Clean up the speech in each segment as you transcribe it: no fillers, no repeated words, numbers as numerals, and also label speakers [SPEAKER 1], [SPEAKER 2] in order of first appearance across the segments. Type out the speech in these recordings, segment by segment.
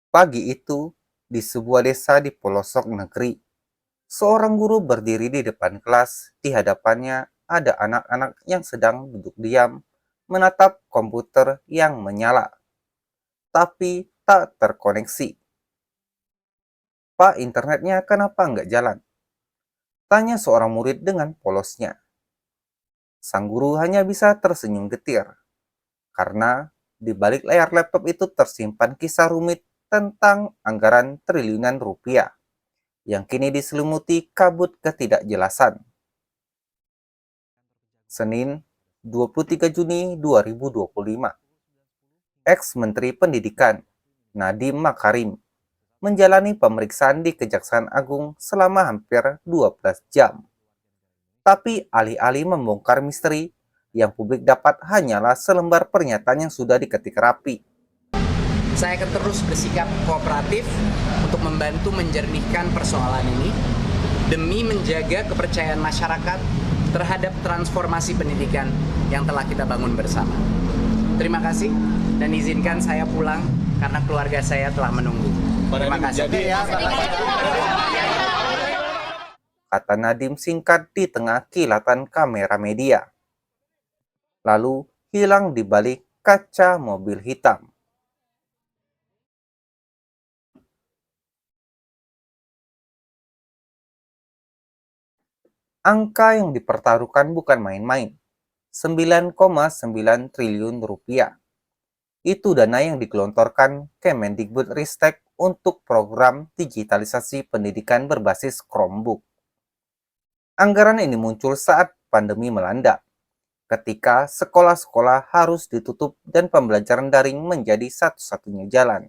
[SPEAKER 1] Pagi itu, di sebuah desa di pelosok negeri, seorang guru berdiri di depan kelas. Di hadapannya ada anak-anak yang sedang duduk diam, menatap komputer yang menyala, tapi tak terkoneksi. Pak, internetnya kenapa nggak jalan? Tanya seorang murid dengan polosnya. Sang guru hanya bisa tersenyum getir, karena di balik layar laptop itu tersimpan kisah rumit tentang anggaran triliunan rupiah yang kini diselimuti kabut ketidakjelasan. Senin, 23 Juni 2025. Ex-Menteri Pendidikan Nadiem Makarim menjalani pemeriksaan di Kejaksaan Agung selama hampir 12 jam. Tapi alih-alih membongkar misteri, yang publik dapat hanyalah selembar pernyataan yang sudah diketik rapi.
[SPEAKER 2] Saya akan terus bersikap kooperatif untuk membantu menjernihkan persoalan ini demi menjaga kepercayaan masyarakat terhadap transformasi pendidikan yang telah kita bangun bersama. Terima kasih dan izinkan saya pulang karena keluarga saya telah menunggu. Terima kasih.
[SPEAKER 1] Kata Nadiem singkat di tengah kilatan kamera media. Lalu hilang di balik kaca mobil hitam. Angka yang dipertaruhkan bukan main-main. 9,9 triliun rupiah. Itu dana yang digelontorkan Kemendikbudristek untuk program digitalisasi pendidikan berbasis Chromebook. Anggaran ini muncul saat pandemi melanda, ketika sekolah-sekolah harus ditutup dan pembelajaran daring menjadi satu-satunya jalan.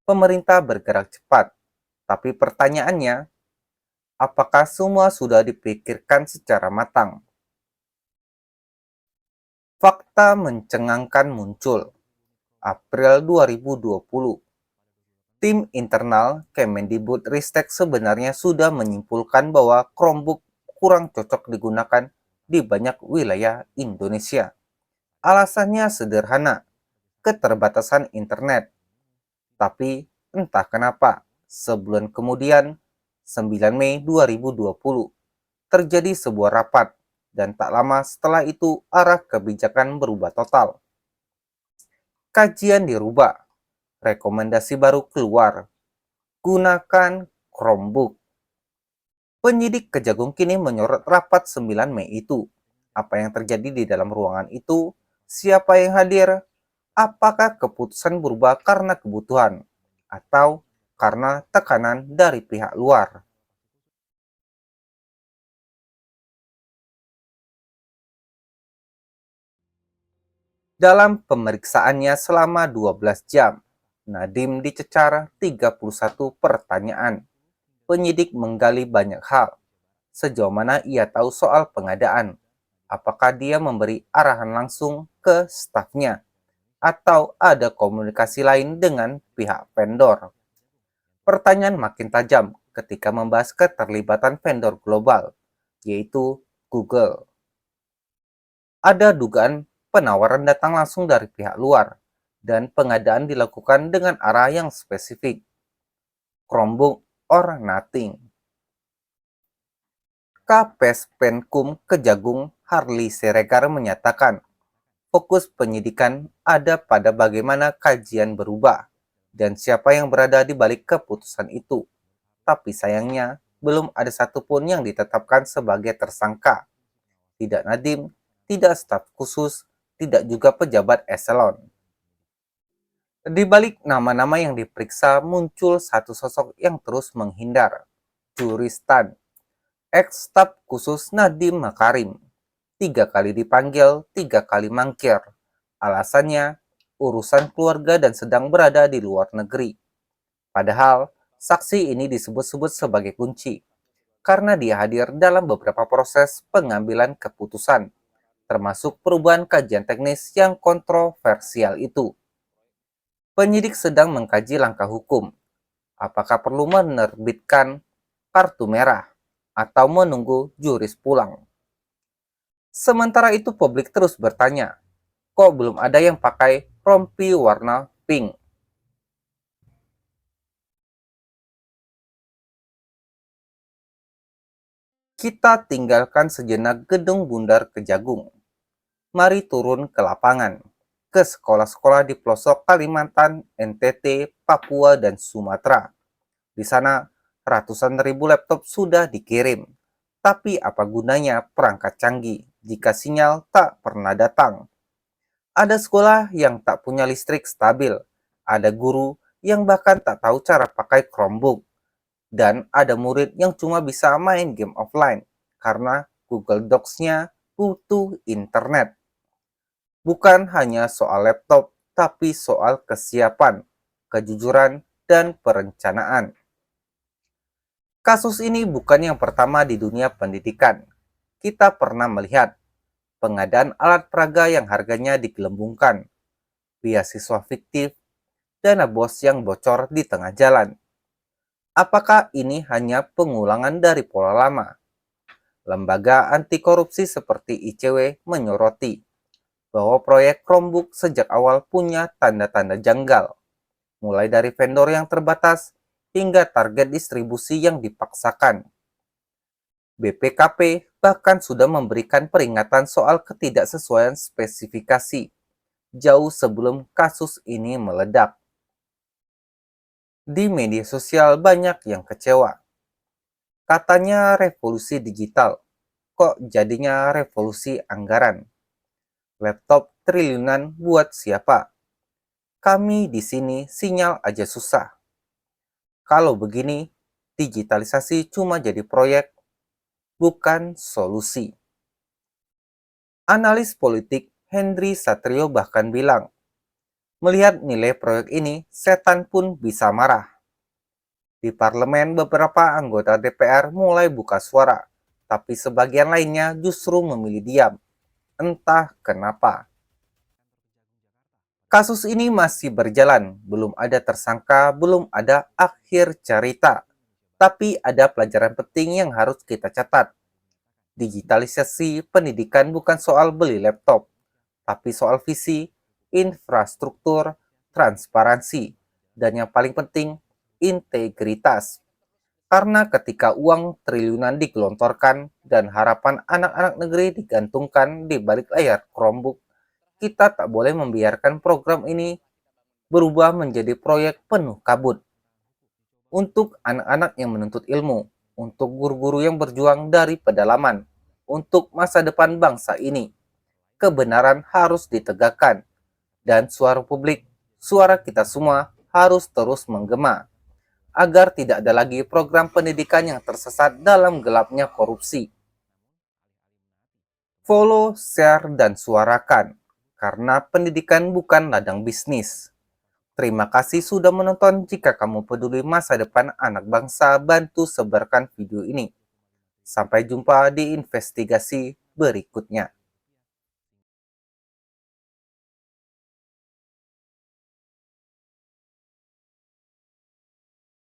[SPEAKER 1] Pemerintah bergerak cepat, tapi pertanyaannya, apakah semua sudah dipikirkan secara matang? Fakta mencengangkan muncul. April 2020, tim internal Kemendikbudristek sebenarnya sudah menyimpulkan bahwa Chromebook kurang cocok digunakan di banyak wilayah Indonesia. Alasannya sederhana, keterbatasan internet. Tapi entah kenapa, sebulan kemudian, 9 Mei 2020, terjadi sebuah rapat, dan tak lama setelah itu arah kebijakan berubah total. Kajian dirubah, rekomendasi baru keluar, gunakan Chromebook. Penyidik Kejagung kini menyorot rapat 9 Mei itu. Apa yang terjadi di dalam ruangan itu? Siapa yang hadir? Apakah keputusan berubah karena kebutuhan? Atau karena tekanan dari pihak luar? Dalam pemeriksaannya selama 12 jam, Nadiem dicecar 31 pertanyaan. Penyidik menggali banyak hal. Sejauh mana ia tahu soal pengadaan? Apakah dia memberi arahan langsung ke stafnya? Atau ada komunikasi lain dengan pihak vendor? Pertanyaan makin tajam ketika membahas keterlibatan vendor global, yaitu Google. Ada dugaan penawaran datang langsung dari pihak luar, dan pengadaan dilakukan dengan arah yang spesifik. Chromebook or nothing. Kapes Penkum Kejagung Harley Siregar menyatakan, fokus penyidikan ada pada bagaimana kajian berubah dan siapa yang berada di balik keputusan itu. Tapi sayangnya, belum ada satupun yang ditetapkan sebagai tersangka. Tidak Nadiem, tidak staf khusus, tidak juga pejabat eselon. Di balik nama-nama yang diperiksa muncul satu sosok yang terus menghindar, Juristan, ex-staf khusus Nadiem Makarim. 3 kali dipanggil, 3 kali mangkir. Alasannya, urusan keluarga dan sedang berada di luar negeri. Padahal, saksi ini disebut-sebut sebagai kunci, karena dia hadir dalam beberapa proses pengambilan keputusan, termasuk perubahan kajian teknis yang kontroversial itu. Penyidik sedang mengkaji langkah hukum, apakah perlu menerbitkan kartu merah atau menunggu juris pulang. Sementara itu publik terus bertanya, kok belum ada yang pakai rompi warna pink? Kita tinggalkan sejenak gedung bundar Kejagung. Mari turun ke lapangan, ke sekolah-sekolah di pelosok Kalimantan, NTT, Papua, dan Sumatera. Di sana, ratusan ribu laptop sudah dikirim. Tapi apa gunanya perangkat canggih jika sinyal tak pernah datang? Ada sekolah yang tak punya listrik stabil, ada guru yang bahkan tak tahu cara pakai Chromebook, dan ada murid yang cuma bisa main game offline karena Google Docs-nya butuh internet. Bukan hanya soal laptop, tapi soal kesiapan, kejujuran, dan perencanaan. Kasus ini bukan yang pertama di dunia pendidikan. Kita pernah melihat pengadaan alat peraga yang harganya digelembungkan, beasiswa fiktif, dana BOS yang bocor di tengah jalan. Apakah ini hanya pengulangan dari pola lama? Lembaga anti korupsi seperti ICW menyoroti bahwa proyek Chromebook sejak awal punya tanda-tanda janggal, mulai dari vendor yang terbatas hingga target distribusi yang dipaksakan. BPKP bahkan sudah memberikan peringatan soal ketidaksesuaian spesifikasi jauh sebelum kasus ini meledak. Di media sosial banyak yang kecewa. Katanya revolusi digital, kok jadinya revolusi anggaran? Laptop triliunan buat siapa? Kami di sini sinyal aja susah. Kalau begini, digitalisasi cuma jadi proyek, bukan solusi. Analis politik Henry Satrio bahkan bilang, melihat nilai proyek ini, setan pun bisa marah. Di parlemen, beberapa anggota DPR mulai buka suara, tapi sebagian lainnya justru memilih diam. Entah kenapa. Kasus ini masih berjalan, belum ada tersangka, belum ada akhir cerita. Tapi ada pelajaran penting yang harus kita catat. Digitalisasi pendidikan bukan soal beli laptop, tapi soal visi, infrastruktur, transparansi, dan yang paling penting, integritas. Karena ketika uang triliunan digelontorkan dan harapan anak-anak negeri digantungkan di balik layar Chromebook, kita tak boleh membiarkan program ini berubah menjadi proyek penuh kabut. Untuk anak-anak yang menuntut ilmu, untuk guru-guru yang berjuang dari pedalaman, untuk masa depan bangsa ini, kebenaran harus ditegakkan, dan suara publik, suara kita semua harus terus menggema, agar tidak ada lagi program pendidikan yang tersesat dalam gelapnya korupsi. Follow, share, dan suarakan, karena pendidikan bukan ladang bisnis. Terima kasih sudah menonton. Jika kamu peduli masa depan anak bangsa, bantu sebarkan video ini. Sampai jumpa di investigasi berikutnya.